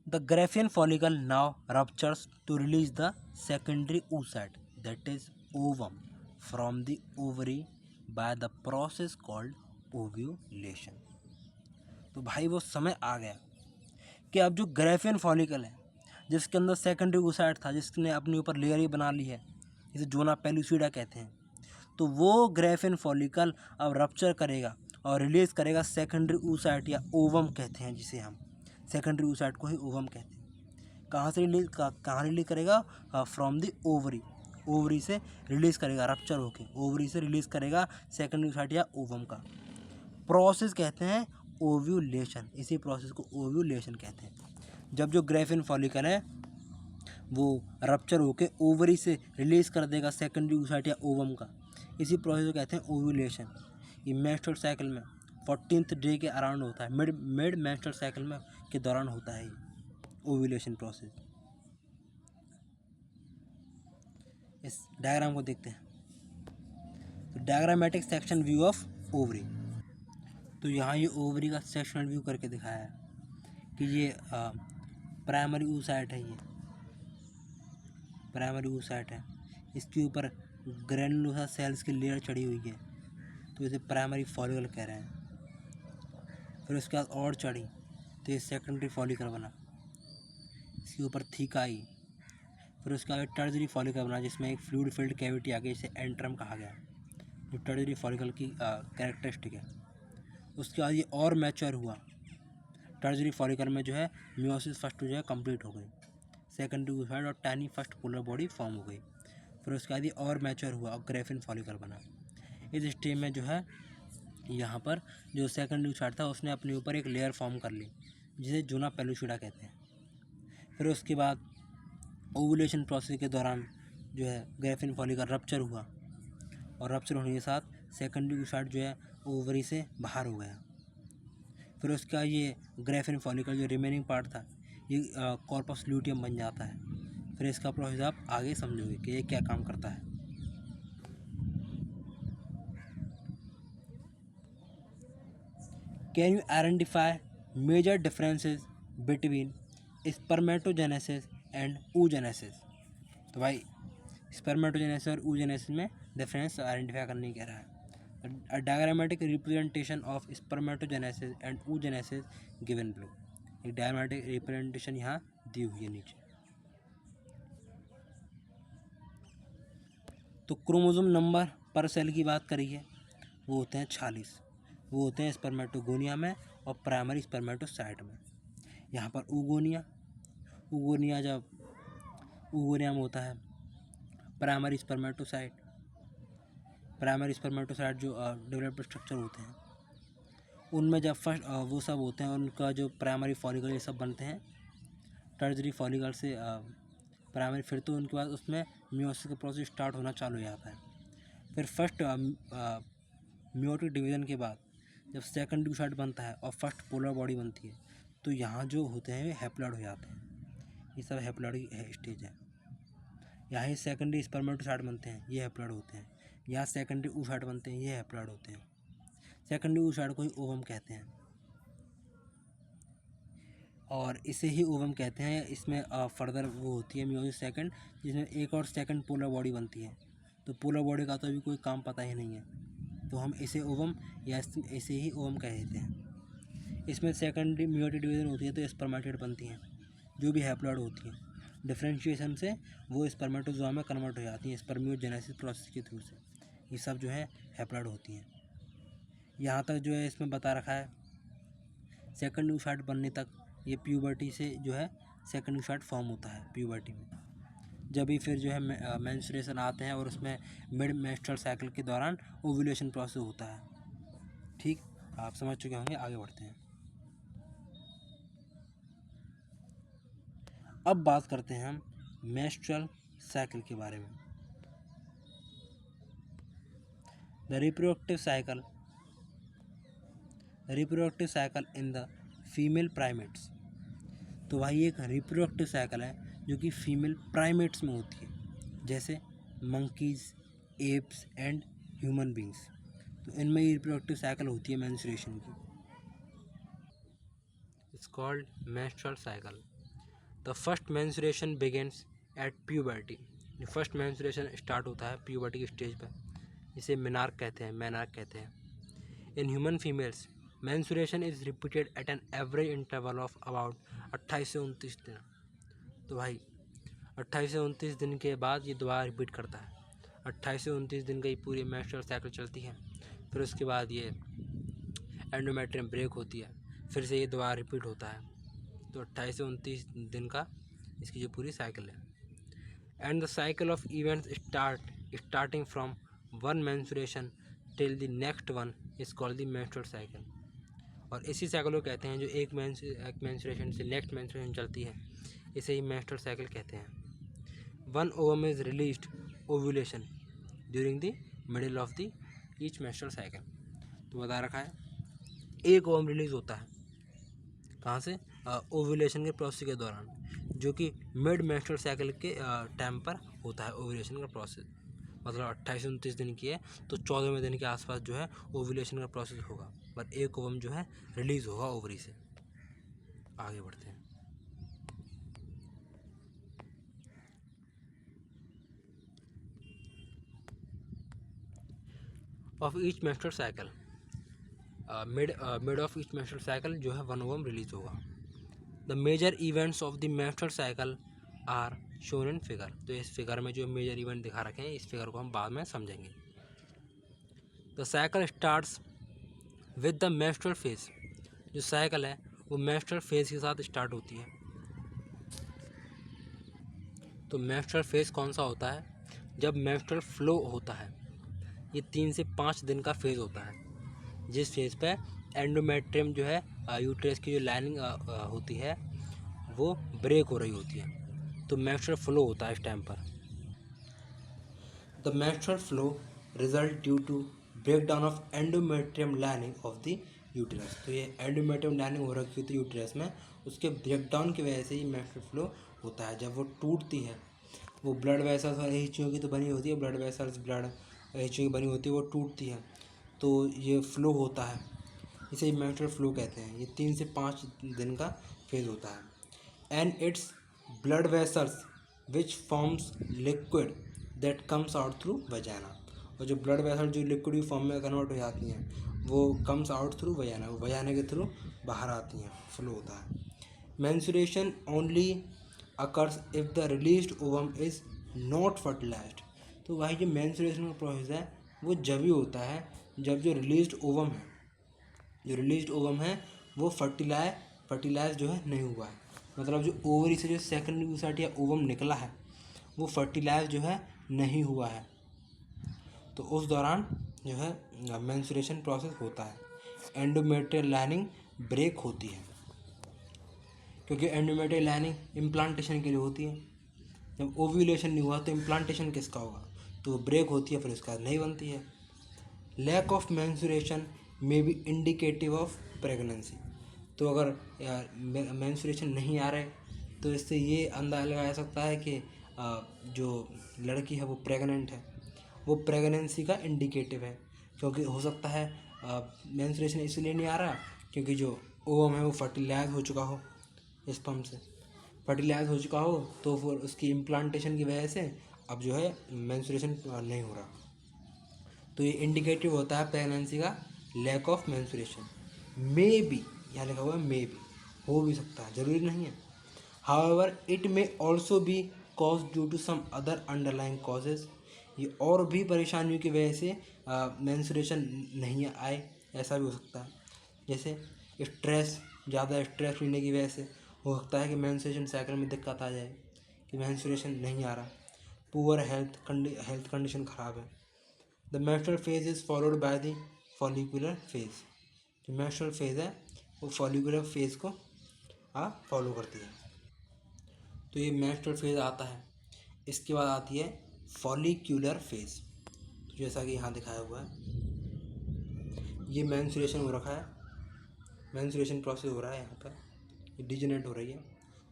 The Graafian follicle now ruptures to release the secondary oocyte that is ovum from the ovary by the process called ovulation. तो भाई वो समय आ गया कि अब जो ग्रेफियन फॉलिकल है जिसके अंदर सेकेंडरी oocyte था, जिसने अपने ऊपर लेयर ही बना ली है, जिसे जोना पेलुसिडा कहते हैं, तो वो ग्रेफियन फॉलिकल अब रप्चर करेगा और रिलीज़ करेगा सेकेंडरी oocyte या ओवम कहते हैं जिसे हम सेकेंडरी oocyte को ही ओवम कहते हैं। कहाँ रिलीज करेगा? फ्रॉम द ओवरी से रिलीज़ करेगा, रप्चर होके ओवरी से रिलीज़ करेगा सेकेंडरी oocyte या ओवम का। प्रोसेस कहते हैं ओव्यूलेशन, इसी प्रोसेस को ओव्यूलेशन कहते हैं। जब जो ग्रेफियन फॉलिकल है वो रप्चर होके ओवरी से रिलीज़ कर देगा सेकेंडरी oocyte या ओवम का, इसी प्रोसेस को कहते हैं ओव्यूलेशन। ये मेंस्ट्रुअल साइकिल में 14th डे के अराउंड होता है, मिड मेंस्ट्रुअल साइकिल में के दौरान होता है ये ओव्यूलेशन प्रोसेस। इस डायग्राम को देखते हैं। तो diagrammatic section view of ovary. तो यहाँ ये ओवरी का सेक्शनल व्यू करके दिखाया है कि ये प्राइमरी oocyte है, ये प्राइमरी oocyte है, इसके ऊपर ग्रेनुलोसा सेल्स की लेयर चढ़ी हुई है तो इसे प्राइमरी फॉलिकल कह रहे हैं। फिर उसके बाद और चढ़ी तो ये सेकेंडरी फॉलिकल बना, इसके ऊपर थीका आई। फिर उसके बाद टर्जरी फॉलिकल बना जिसमें एक फ्लूइड फिल्ड कैविटी आ गई, इसे एंट्रम कहा गया, जो टर्जरी फॉलिकल की कैरेक्टरिस्टिक है। उसके बाद ये और मैच्योर हुआ, टर्जरी फॉलिकल में जो है मियोसिस फर्स्ट जो है कंप्लीट हो गई, सेकेंडरी oocyte और tiny first polar body form हो गई। फिर उसके बाद ये और मैच्योर हुआ और ग्रेफियन फॉलिकल बना। इस स्टेज में जो है यहाँ पर जो सेकेंडरी oocyte था उसने अपने ऊपर एक लेयर फॉर्म कर ली जिसे जोना पेलुसिडा कहते हैं। फिर उसके बाद ओवुलेशन प्रोसेस के दौरान जो है ग्रेफियन फॉलिकल रप्चर हुआ और रप्चर होने के साथ सेकेंडरी oocyte जो है ओवरी से बाहर हो गया। फिर उसका ये ग्रेफियन फॉलिकल जो रिमेनिंग पार्ट था ये कॉर्पस ल्यूटियम बन जाता है। फिर इसका प्रोसेस आप आगे समझोगे कि ये क्या काम करता है। Can you identify major differences between spermatogenesis and oogenesis? तो भाई स्पर्मेटोजेनेसिस और oogenesis में डिफरेंस आइडेंटिफाई करने कह रहा है। A diagrammatic representation of spermatogenesis and oogenesis given below। एक डायग्रामेटिक रिप्रेजेंटेशन यहाँ दी हुई है नीचे। तो क्रोमोसोम नंबर पर सेल की बात करिए, वो होते हैं 46। वो होते हैं स्पर्मेटोगोनिया में और प्राइमरी स्पर्मेटोसाइट में। यहाँ पर ऊगोनिया जब ऊगोनिया में होता है प्राइमरी स्पर्मेटोसाइट जो डेवलप्ड स्ट्रक्चर होते हैं उनमें जब फर्स्ट वो सब होते हैं, उनका जो प्राइमरी फॉलिकल ये सब बनते हैं टर्जरी फॉलिकल से प्राइमरी, फिर तो उनके बाद उसमें मियोसिस का प्रोसेस स्टार्ट होना चालू हो जाता है। फिर फर्स्ट मियोटिक डिवीज़न के बाद जब सेकंड oocyte बनता है और फर्स्ट पोलर बॉडी बनती है, तो यहाँ जो होते हैं हैप्लॉइड हो जाते हैं। ये सब हैप्लॉइड स्टेज है। यहाँ ही सेकेंडरी स्पर्मेटोसाइट बनते हैं, ये हैप्लॉइड होते हैं। यहाँ सेकेंडरी oocyte बनते हैं, ये हैप्लॉइड होते हैं। सेकेंडरी oocyte को ही ओवम कहते हैं और इसे ही ओवम कहते हैं। इसमें फर्दर वो होती है मियोसिस सेकंड, जिसमें एक और सेकंड पोलर बॉडी बनती है। तो पोलर बॉडी का तो अभी कोई काम पता ही नहीं है, तो हम इसे ओवम या इसे ही ओवम कह देते हैं। इसमें सेकेंडरी मियोटिक डिवीज़न होती है तो स्पर्मेटिड बनती हैं, जो भी हैप्लॉइड होती हैं। डिफ्रेंशिएशन से वो स्पर्मेटोजोआ में कन्वर्ट हो जाती हैं स्पर्मियोजेनेसिस प्रोसेस के थ्रू से। ये सब जो है हैप्लॉइड होती हैं। यहाँ तक जो है इसमें बता रखा है सेकंड oocyte बनने तक ये प्यूबर्टी से जो है सेकंड oocyte फॉर्म होता है प्यूबर्टी में। जब भी फिर जो है मेंस्ट्रुएशन आते हैं और उसमें मिड मेंस्ट्रुअल साइकिल के दौरान ओव्यूलेशन प्रोसेस होता है। ठीक, आप समझ चुके होंगे, आगे बढ़ते हैं। अब बात करते हैं हम मेंस्ट्रुअल साइकिल के बारे में। The reproductive cycle in the female primates. तो भाई एक रिप्रोडक्टिव साइकिल है जो कि फीमेल प्राइमेट्स में होती है, जैसे monkeys, apps and human beings. तो इनमें ये रिप्रोडक्टिव साइकिल होती है मेंस्ट्रुएशन की। It's called menstrual cycle. The first menstruation begins at puberty. First menstruation start होता है प्यूबर्टी की स्टेज पर, इसे मेनार्क कहते हैं। In human females menstruation is repeated at an average interval of about 28 से 29 दिन। तो भाई 28 से 29 दिन के बाद ये दोबारा रिपीट करता है। 28 से 29 दिन का ये पूरी मेंस्ट्रुअल साइकिल चलती है। फिर उसके बाद ये एंडोमेट्रियम ब्रेक होती है, फिर से ये दोबारा रिपीट होता है। तो 28 से 29 दिन का इसकी जो पूरी साइकिल है। And the cycle of events starting from one menstruation till the next one is called the menstrual cycle. और इसी साइकिल को कहते हैं जो एक मेंस्ट्रुएशन से नेक्स्ट मेंस्ट्रुएशन चलती है, इसे ही मेंस्ट्रुअल साइकिल कहते हैं। One ovum is released ovulation during the middle of the each menstrual cycle. तो बता रखा है एक ओवम रिलीज होता है कहाँ से, ओव्यूलेशन के प्रोसेस के दौरान, जो कि मिड मेंस्ट्रुअल साइकिल के टाइम पर होता है ओव्यूलेशन का प्रोसेस। मतलब 28 से 29 दिन की है तो 14वें दिन के आसपास जो है ओव्यूलेशन का प्रोसेस होगा, पर एक ओवम जो है रिलीज होगा ओवरी से। आगे बढ़ते हैं। Of each menstrual cycle, mid of each menstrual cycle जो है वन ओवम रिलीज होगा। The major events of the menstrual cycle are shown in figure. तो इस फिगर में जो मेजर इवेंट दिखा रखे हैं, इस फिगर को हम बाद में समझेंगे। The cycle starts with the menstrual phase. जो साइकिल है वो मेंस्ट्रुअल फेज के साथ स्टार्ट होती है। तो मेंस्ट्रुअल फेज कौन सा होता है, जब मेंस्ट्रुअल फ्लो होता है। ये 3 से 5 दिन का फेज होता है, जिस फेज पे एंडोमेट्रियम जो है यूट्रस की जो लाइनिंग होती है वो ब्रेक हो रही होती है। तो मेंस्ट्रुअल फ्लो होता है इस टाइम पर। The menstrual flow result due to break down of endometrium lining of the uterus. तो ये एंडोमेट्रियम लाइनिंग हो रखी होती है यूट्रस में, उसके ब्रेक डाउन की वजह से ही मेंस्ट्रुअल फ्लो होता है। जब वो टूटती है, वो ब्लड वेसल्स और हिस्टियों की तो बनी होती है, ब्लड वेसल्स ब्लड हिस्टियों की बनी होती है, वो टूटती है तो ये फ्लो होता है। इसे मेंस्ट्रुअल फ्लो कहते हैं। ये 3 से 5 दिन का फेज होता है। And it's blood vessels which forms liquid that comes out through vagina. और जो ब्लड वेसल जो लिक्विड फॉर्म में कन्वर्ट हो जाती हैं वो कम्स आउट थ्रू वजाना, वो वजाना के थ्रू बाहर आती हैं, फ्लो होता है। Menstruation only occurs if the released ovum is not fertilised. तो भाई जो मेंस्ट्रुएशन का प्रोसेस है वो जब ही होता है जब जो रिलीज्ड ओवम है, जो रिलीज्ड ओवम है वो फर्टिलाइज जो है नहीं हुआ है। मतलब जो ओवरी से जो सेकेंडरी oocyte या ओवम निकला है वो फर्टिलाइज जो है नहीं हुआ है, तो उस दौरान जो है मेंस्ट्रुएशन प्रोसेस होता है। एंडोमेट्रियल लाइनिंग ब्रेक होती है, क्योंकि एंडोमेट्रियल लाइनिंग इम्प्लांटेशन के लिए होती है। जब ओव्यूलेशन नहीं हुआ तो इम्प्लांटेशन किसका होगा, तो वो ब्रेक होती है, फिर उसके बाद नहीं बनती है। Lack of menstruation may be indicative of pregnancy. तो अगर मेंस्ट्रुएशन नहीं आ रहे तो इससे ये अंदाजा लगाया जा सकता है कि जो लड़की है वो प्रेग्नेंट है, वो प्रेगनेंसी का इंडिकेटिव है। क्योंकि हो सकता है मेंस्ट्रुएशन इसलिए नहीं आ रहा क्योंकि जो ओवम है वो फर्टिलाइज हो चुका हो, स्पर्म से फर्टिलाइज हो चुका हो, तो फिर उसकी इम्प्लांटेशन की वजह से अब जो है मेंस्ट्रुएशन नहीं हो रहा। तो ये इंडिकेटिव होता है प्रेगनेंसी का lack of menstruation. May be, यहाँ लिखा हुआ है मे बी, हो भी सकता है, ज़रूरी नहीं है। However it may also be cause due to some other underlying causes. ये और भी परेशानियों की वजह से मेंस्ट्रुएशन नहीं आए, ऐसा भी हो सकता है। जैसे स्ट्रेस, ज़्यादा स्ट्रेस लेने की वजह से हो सकता है कि मेंस्ट्रुएशन साइकिल में दिक्कत आ जाए, कि मेंस्ट्रुएशन नहीं आ रहा। पुअर हेल्थ कंडीशन ख़राब है। The menstrual phase is followed by the follicular phase. जो मेंस्ट्रुअल फेज है वो फॉलिकुलर फेज को फॉलो करती है। तो ये मेंस्ट्रुअल फेज आता है, इसके बाद आती है फॉलिक्यूलर फेज। तो जैसा कि यहाँ दिखाया हुआ है, ये मेंस्ट्रुएशन हो रखा है, मेंस्ट्रुएशन प्रोसेस हो रहा है, यहाँ पर ये डिजेनरेट हो रही है।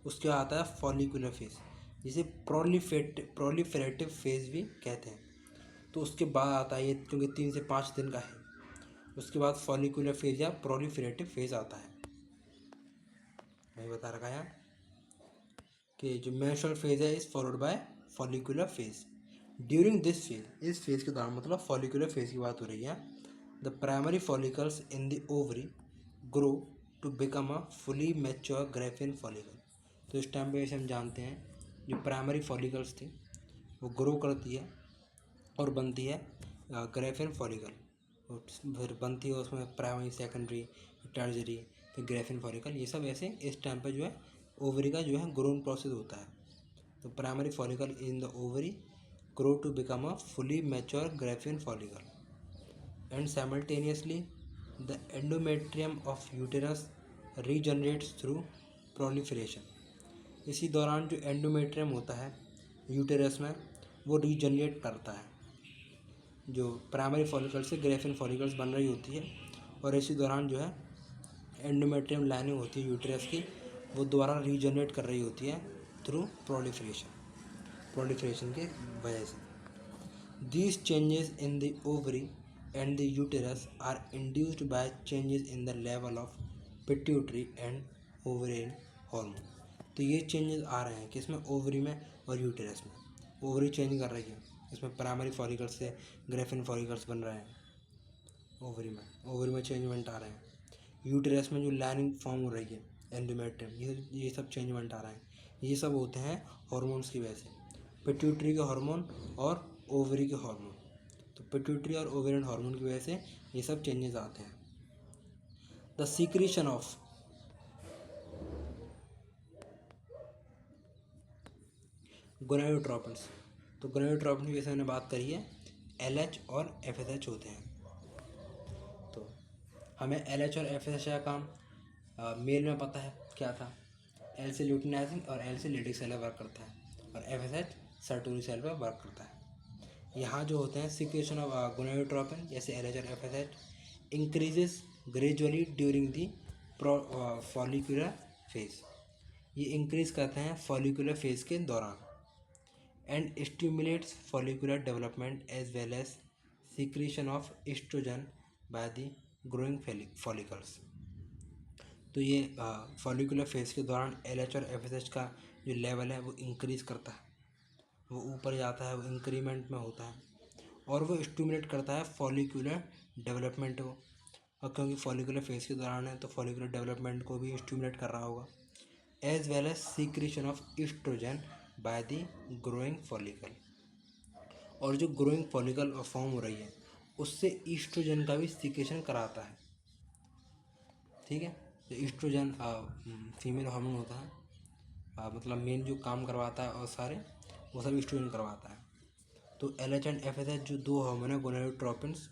उसके बाद आता है फॉलिकुलर फेज, जिसे प्रोलिफेरेटिव फेज भी कहते हैं। तो उसके बाद आता है ये, क्योंकि 3 से 5 दिन का है, उसके बाद फॉलिकुलर फेज या प्रोलिफेरेटिव फेज आता है। मैं बता रखा है यहाँ कि जो मेंस्ट्रुअल फेज है is followed by follicular phase. During this phase, इस फेज के दौरान, मतलब फॉलिकुलर फेज की बात हो रही है, the primary follicles in the ovary grow to become a fully mature Graafian follicle. तो इस टाइम पे जैसे हम जानते हैं जो प्राइमरी फॉलिकल्स थी वो ग्रो करती है और बनती है ग्रेफिन फॉलिकल, फिर बनती है उसमें प्राइमरी, सेकेंडरी, टर्जरी, फिर ग्रेफिन फॉलिकल। ये सब ऐसे इस टाइम पे जो है ओवरी का जो है ग्रोन प्रोसेस होता है। तो primary follicle in the ovary grow to become a fully mature Graafian follicle and simultaneously the endometrium of uterus regenerates through proliferation. इसी दौरान जो एंडोमेट्रियम होता है यूटेरस में वो रीजनरेट करता है, जो प्राइमरी फॉलिकल से ग्रेफिन फॉलिकल्स बन रही होती है, और इसी दौरान जो है एंडोमेट्रियम लाइनिंग होती है यूटेरस की, वो दोबारा रीजनरेट कर रही होती है थ्रू प्रोलिफरेशन के वजह से। These changes in the ovary and the uterus are induced by changes in the level of pituitary and ovarian hormone। तो ये चेंजेस आ रहे हैं किसमें, ओवरी में और यूटेरस में। ओवरी चेंज कर रही है, इसमें प्राइमरी फॉलिकल्स से ग्रेफिन फॉलिकल्स बन रहे हैं। ओवरी में चेंजमेंट आ रहे हैं। यूटेरस में जो लाइनिंग फॉर्म हो रही है एंडोमेट्रियम, ये सब चेंजमेंट आ रहे हैं। ये सब होते हैं हॉर्मोन्स की वजह से, पिट्यूटरी के हार्मोन और ओवरी के हार्मोन। तो पिट्यूटरी और ओवेरियन हार्मोन की वजह से ये सब चेंजेस आते हैं। The secretion of gonadotropins. तो गोनाडोट्रोपिन की जैसे मैंने बात करी है, LH और FSH होते हैं। तो हमें LH और FSH का काम मेल में पता है क्या था, L से ल्यूटिनाइजिंग और L से लेडिक सेल वर्क करता है, और FSH सर्टोरी सेल पर वर्क करता है। यहाँ जो होते हैं सिक्रेशन ऑफ गोनाडोट्रोपिन जैसे LH और FSH increases gradually during the follicular phase. ये इंक्रीज करते हैं फॉलिकुलर फेज के दौरान, and stimulates follicular development as well as secretion of oestrogen by the growing follicles. तो ये फॉलिकुलर फेज के दौरान LH और FSH का जो लेवल है वो इंक्रीज़ करता है, वो ऊपर जाता है, वो इंक्रीमेंट में होता है और वो स्टिमुलेट करता है फॉलिकुलर डेवलपमेंट को। और क्योंकि फॉलिकुलर फेज के दौरान है तो फॉलिकुलर डेवलपमेंट को भी स्टिमुलेट कर रहा होगा। As well as secretion of oestrogen by the growing follicle. और जो ग्रोइंग फॉलिकल फॉर्म हो रही है उससे ईस्ट्रोजन का भी सीक्रेशन कराता है। ठीक है, तो ईस्ट्रोजन फीमेल हार्मोन होता है, मतलब मेन जो काम करवाता है और सारे वो सब ईस्ट्रोजन करवाता है। तो LH एंड FSH जो दो हार्मोन है गोनाडोट्रोपिन्स,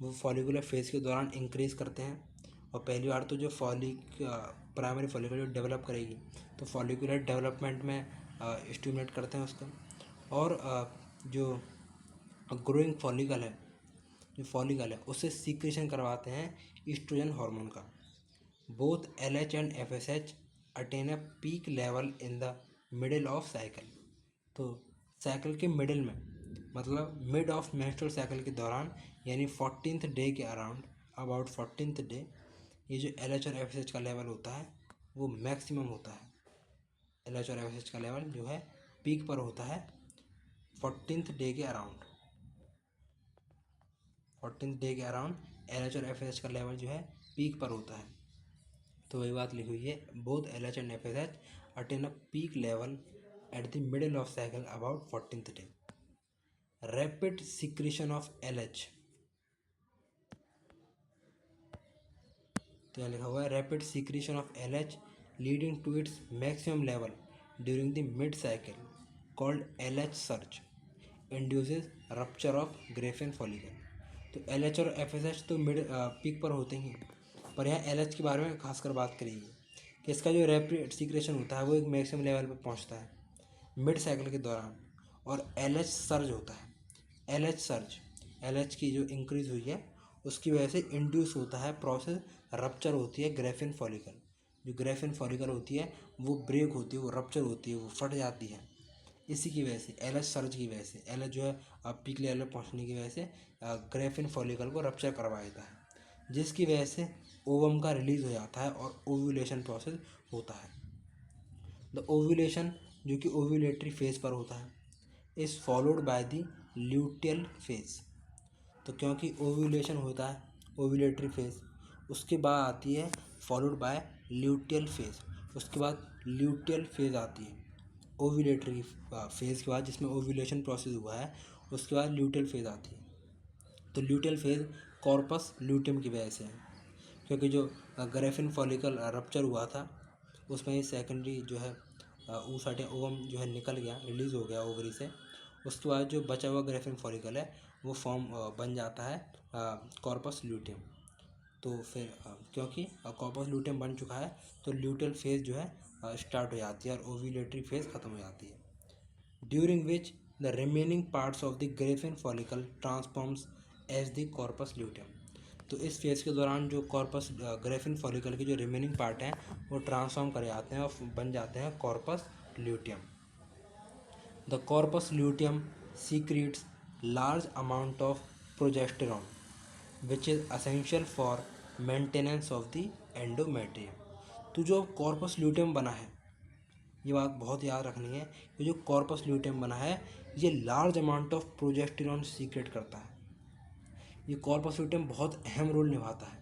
वो फॉलिकुलर फेज के दौरान इंक्रीज करते हैं। और पहली बार तो जो प्राइमरी फॉलिकुलर जो डेवलप करेगी तो फॉलिकुलर डेवलपमेंट में स्टिमुलेट करते हैं उसको। और जो ग्रोइंग फॉलिकल है उससे सीक्रेशन करवाते हैं ईस्ट्रोजन हार्मोन का। Both LH and FSH attain a peak level in the middle of cycle. तो साइकिल के मिडिल में, मतलब मिड ऑफ मेंस्ट्रुअल साइकिल के दौरान, यानी 14th डे के अराउंड, अबाउट 14th डे, ये जो LH और FSH का लेवल होता है वो मैक्सिमम होता है। LH और FSH का लेवल जो है पीक पर होता है 14th डे के अराउंड। 14th डे के अराउंड LH और FSH का लेवल जो है पीक पर होता है। तो वही बात लिखी हुई है, both LH and FSH attain a peak level at the middle of cycle about 14th day. Rapid secretion of LH, तो यहाँ लिखा हुआ है rapid secretion of LH leading to its maximum level during the mid cycle called LH surge induces rupture of Graafian follicle. तो LH और FSH तो mid peak पर होते ही, पर यहाँ LH के बारे में खासकर बात करेगी कि इसका जो रैपिड सिक्रेशन होता है वो एक मैक्सिमम लेवल पर पहुँचता है मिड साइकिल के दौरान। और LH सर्ज होता है, LH सर्ज, LH की जो इंक्रीज हुई है उसकी वजह से इंड्यूस होता है प्रोसेस, रप्चर होती है ग्रेफिन फॉलिकल। जो ग्रेफिन फॉलिकल होती है वो ब्रेक होती है, वो रप्चर होती है, वो फट जाती है। इसी की वजह से LH सर्ज की वजह से LH जो है पीक लेवल पर पहुंचने की वजह से ग्रेफिन फॉलिकल को रप्चर करवा देता है, जिसकी वजह से ओवम का रिलीज हो जाता है और ओव्यूलेशन प्रोसेस होता है। द ओव्यूलेशन, जो कि ओव्यूलेटरी फेज पर होता है, is followed by the luteal phase. तो क्योंकि ओव्यूलेशन होता है ओव्यूलेटरी फेज, उसके बाद आती है फॉलोड बाय ल्यूटियल फेज। उसके बाद ल्यूटियल फेज आती है ओव्यूलेटरी फेज के बाद, जिसमें ओव्यूलेशन प्रोसेस हुआ है उसके बाद ल्यूटियल फेज आती है। तो ल्यूटियल फेज कॉर्पस ल्यूटियम की वजह से है, क्योंकि जो ग्रेफिन फॉलिकल रप्चर हुआ था उसमें ही सेकेंडरी जो है ऊसाटे ओवम जो है निकल गया, रिलीज़ हो गया ओवरी से। उसके बाद जो बचा हुआ ग्रेफिन फॉलिकल है वो फॉर्म बन जाता है कॉर्पस ल्यूटियम। तो फिर क्योंकि कॉर्पस ल्यूटियम बन चुका है तो ल्यूटियल फेज जो है स्टार्ट हो जाती है और ओव्यूलेटरी फेज ख़त्म हो जाती है, during which the remaining parts of the Graafian follicle transforms as the corpus luteum. तो इस फेज़ के दौरान जो कॉर्पस ग्रेफिन फॉलिकल के जो रिमेनिंग पार्ट हैं वो ट्रांसफॉर्म कर जाते हैं और बन जाते हैं corpus luteum. The corpus luteum secrets large amount of progesterone which is essential for maintenance of the endometrium. तो जो कॉर्पस ल्यूटियम बना है, ये बात बहुत याद रखनी है, ये जो कॉर्पस ल्यूटियम बना है ये large amount of progesterone secret करता है। ये कॉर्पस ल्यूटियम बहुत अहम रोल निभाता है,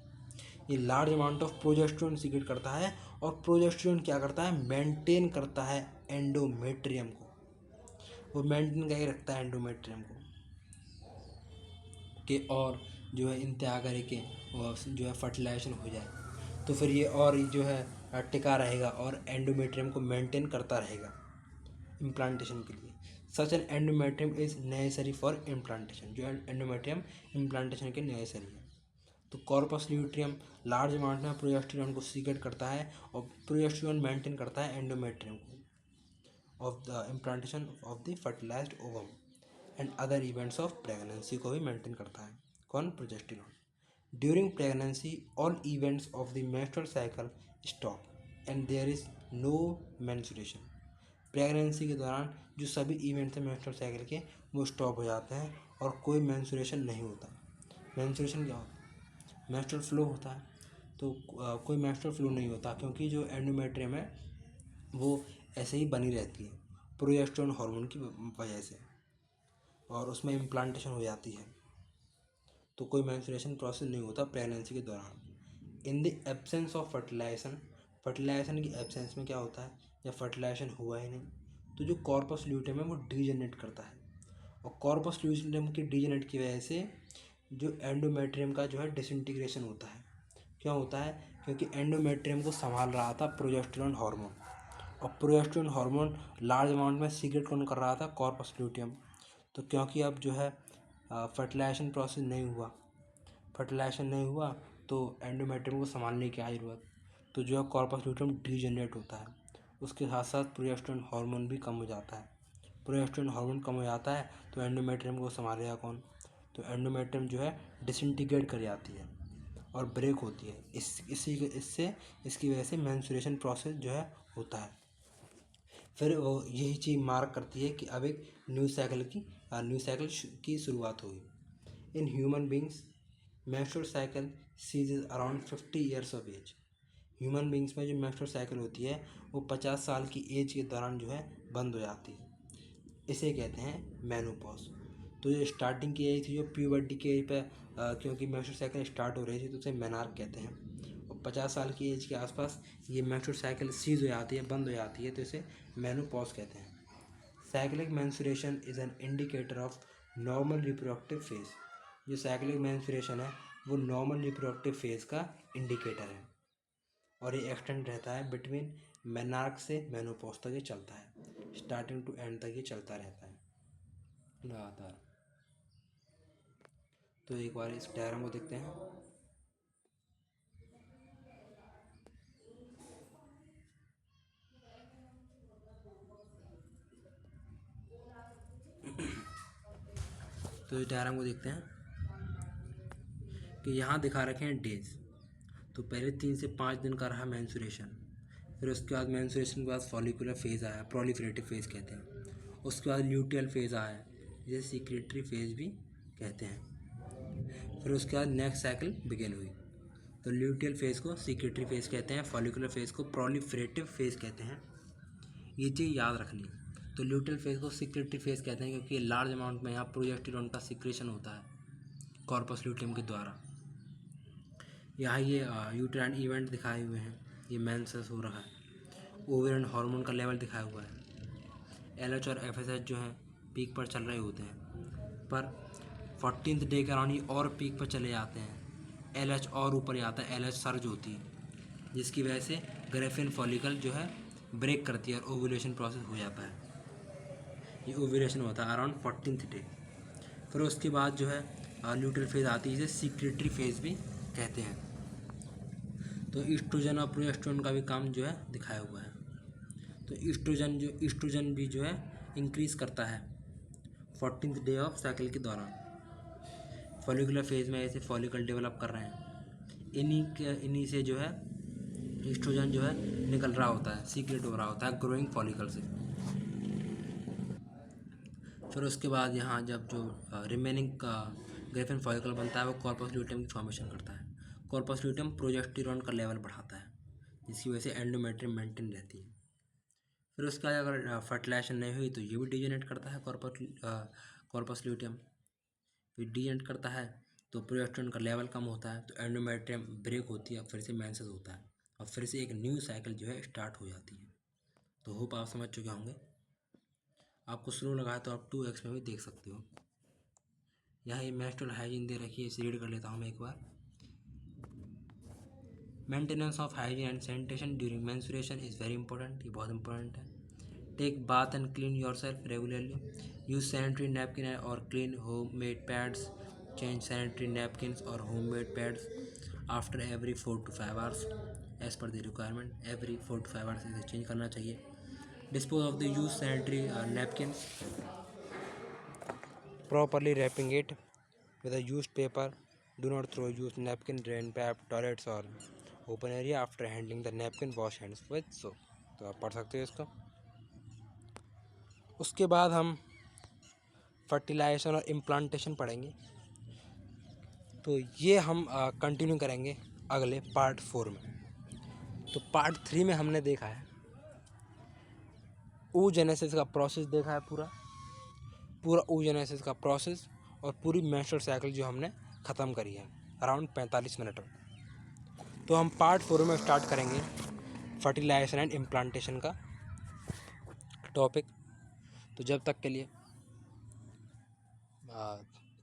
ये large amount of progesterone secret करता है। और प्रोजेस्टेरॉन क्या करता है, मेंटेन करता है एंडोमेट्रियम को, वो मेंटेन करके रखता है एंडोमेट्रियम को कि और जो है इंतहा करे कि जो है फर्टिलाइजेशन हो जाए, तो फिर ये और जो है टिका रहेगा और एंडोमेट्रियम को मेंटेन करता रहेगा इम्प्लांटेशन के लिए। Such an endometrium is necessary for implantation, जो एंडोमेट्रियम इम्प्लांटेशन के नेसेसरी है। तो कॉर्पस ल्यूटियम लार्ज अमाउंट में प्रोजेस्टेरॉन को सीक्रेट करता है और प्रोजेस्टेरॉन मेंटेन करता है एंडोमेट्रियम को of the implantation of the fertilised ovum and other events of pregnancy को भी मेंटेन करता है। कौन, progesterone. During pregnancy all events of the menstrual cycle stop and there is no menstruation. Pregnancy के दौरान जो सभी इवेंट्स हैं मेंस्ट्रुअल साइकिल के वो स्टॉप हो जाते हैं और कोई मेंस्ट्रुएशन नहीं होता। मेंस्ट्रुएशन क्या होता है, मेंस्ट्रुअल फ्लो होता है, तो कोई मेंस्ट्रुअल फ्लो नहीं होता, क्योंकि जो एंडोमेट्रियम है वो ऐसे ही बनी रहती है प्रोजेस्टेरोन हार्मोन की वजह से, और उसमें इम्प्लांटेशन हो जाती है, तो कोई मेंस्ट्रुएशन प्रोसेस नहीं होता प्रेगनेंसी के दौरान। In the absence of fertilisation, fertilisation की एब्सेंस में क्या होता है, जब फर्टिलाइजेशन हुआ ही नहीं तो जो कॉर्पस ल्यूटेम है वो डीजेनरेट करता है, और कॉर्पस ल्यूटेम के डीजेनरेट की वजह से जो एंडोमेट्रियम का जो है डिसइंटीग्रेशन होता है। क्यों होता है, क्योंकि एंडोमेट्रियम को संभाल रहा था प्रोजेस्टेरोन हार्मोन, और प्रोजेस्टेरोन हार्मोन लार्ज अमाउंट में सीक्रेट कौन कर रहा था, कॉर्पस ल्यूटेम। तो क्योंकि अब जो है फर्टिलाइजेशन प्रोसेस नहीं हुआ तो एंडोमेट्रियम को संभालने की ज़रूरत, तो जो है कॉर्पस ल्यूटेम डीजेनरेट होता है। उसके साथ साथ प्रोजेस्टेरोन हार्मोन भी कम हो जाता है। प्रोजेस्टेरोन हार्मोन कम हो जाता है तो एंडोमेट्रियम को संभालेगा कौन, तो एंडोमेट्रियम जो है डिसइंटीग्रेट कर जाती है और ब्रेक होती है। इसकी वजह से मेंस्ट्रुएशन प्रोसेस जो है होता है। फिर वो यही चीज़ मार्क करती है कि अब एक न्यू साइकिल की शुरुआत होगी। In human beings menstrual cycle ceases around 50 years of age. Human beings में जो मेंस्ट्रुअल साइकिल होती है वो 50 साल की एज के दौरान जो है बंद हो जाती है। इसे कहते हैं मेनोपॉज। तो जो स्टार्टिंग की एज थी, जो प्यूबर्टी के एज पे क्योंकि मेंस्ट्रुअल साइकिल स्टार्ट हो रही थी तो उसे मेनार्क कहते हैं, और 50 साल की एज के आसपास ये मेंस्ट्रुअल साइकिल सीज हो जाती है, बंद हो जाती है, तो इसे मेनोपॉज कहते हैं। Cyclic menstruation is an indicator of normal reproductive phase. जो साइक्लिक मेंस्ट्रुएशन है वो नॉर्मल रिप्रोडक्टिव फेज का इंडिकेटर है, और ये एक्सटेंड रहता है बिटवीन मेनार्क से मेनोपॉज तक ये चलता है, स्टार्टिंग टू एंड तक ये चलता रहता है लगातार। तो एक बार इस डायग्राम को देखते हैं। तो इस डायग्राम को देखते हैं कि यहाँ दिखा रखे हैं डेज। तो पहले 3 से 5 दिन का रहा मेंस्ट्रुएशन, फिर उसके बाद मेंस्ट्रुएशन के बाद फॉलिकुलर फेज़ आया, प्रोलिफरेटिव फेज़ कहते हैं। उसके बाद ल्यूटियल फेज़ आया, जिसे सीक्रेटरी फेज़ भी कहते हैं। फिर उसके बाद नेक्स्ट साइकिल बिगिन हुई। तो ल्यूटियल फेज़ को सीक्रेटरी फेज़ कहते हैं, फॉलिकुलर फेज़ को प्रोलिफरेटिव फेज़ कहते हैं। ये चीज़ याद रखनी। तो ल्यूटियल फेज़ को सीक्रेटरी फेज़ कहते हैं क्योंकि लार्ज अमाउंट में यहाँ प्रोजेस्टेरोन का सीक्रेशन होता है कॉर्पस ल्यूटियम के द्वारा। यहाँ ये यूट्राइन इवेंट दिखाए हुए हैं, ये मेंसेस हो रहा है, ओवेरियन हार्मोन का लेवल दिखाया हुआ है, LH और FSH जो हैं पीक पर चल रहे होते हैं, पर 14th डे के अराउंड ये और पीक पर चले जाते हैं, LH और ऊपर जाता है, LH सर्ज होती है, जिसकी वजह से ग्रेफिन फॉलिकल जो है ब्रेक करती है और ओव्यूलेशन प्रोसेस हो जाता है। ये ओव्यूलेशन होता है अराउंड 14th डे। फिर उसके बाद जो है ल्यूटियल फेज़ आती है, इसे सीक्रेटरी फेज़ भी कहते हैं। तो ईस्ट्रोजन और प्रोजेस्टेरोन का भी काम जो है दिखाया हुआ है। तो ईस्ट्रोजन भी जो है इंक्रीज़ करता है 14th डे ऑफ साइकिल के दौरान। फॉलिकुलर फेज़ में ऐसे फॉलिकल डेवलप कर रहे हैं, इन्हीं से जो है ईस्ट्रोजन जो है निकल रहा होता है, सीक्रेट हो रहा होता है ग्रोइंग फॉलिकल से। फिर उसके बाद यहाँ जब जो रिमेनिंग का ग्रेफिन फॉलिकल बनता है वो कॉर्पस ल्यूटियम की फॉर्मेशन करता है। कॉर्पस ल्यूटियम प्रोजेस्टेरोन का लेवल बढ़ाता है, जिसकी वजह से एंडोमेट्रियम मेंटेन रहती है। फिर उसके बाद अगर फर्टिलाइजेशन नहीं हुई तो ये भी डीजेनरेट करता है कॉर्पस ल्यूटियम। फिर डीजेनरेट करता है तो प्रोजेस्टेरोन का लेवल कम होता है, तो एंडोमेट्रियम ब्रेक होती है, फिर से मेंसेस होता है, और फिर से एक न्यू साइकिल जो है स्टार्ट हो जाती है। तो होप आप समझ चुके होंगे। आपको स्लो लगा है तो आप 2x में भी देख सकते हो। यहाँ ये मेंस्ट्रुअल हाइजीन दे रखी है, इसे रीड कर लेता हूँ मैं एक बार। Maintenance of hygiene and sanitation during menstruation is very important, ये बहुत इंपॉर्टेंट है। Take bath and clean yourself regularly, use sanitary napkin और clean home made pads, change sanitary napkins और home made pads after every 4 to 5 hours as per the requirement. Every 4 to 5 hours इसे change करना चाहिए। Dispose of the use sanitary napkins properly wrapping it with a used paper. Do not throw used napkin, drain pipe, toilets or open area. After handling the napkin, wash hands with soap. तो आप पढ़ सकते हो इसको। उसके बाद हम fertilisation और इम्प्लांटेशन पढ़ेंगे। तो ये हम कंटिन्यू करेंगे अगले पार्ट 4 में। तो पार्ट 3 में हमने देखा है oogenesis का प्रोसेस, देखा है पूरा oogenesis का प्रोसेस और पूरी मेंस्ट्रुअल साइकिल जो हमने ख़त्म करी है अराउंड 45 मिनट में। तो हम पार्ट 4 में स्टार्ट करेंगे फर्टिलाइजेशन एंड इम्प्लांटेशन का टॉपिक। तो जब तक के लिए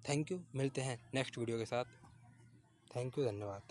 थैंक यू, मिलते हैं नेक्स्ट वीडियो के साथ। थैंक यू, धन्यवाद।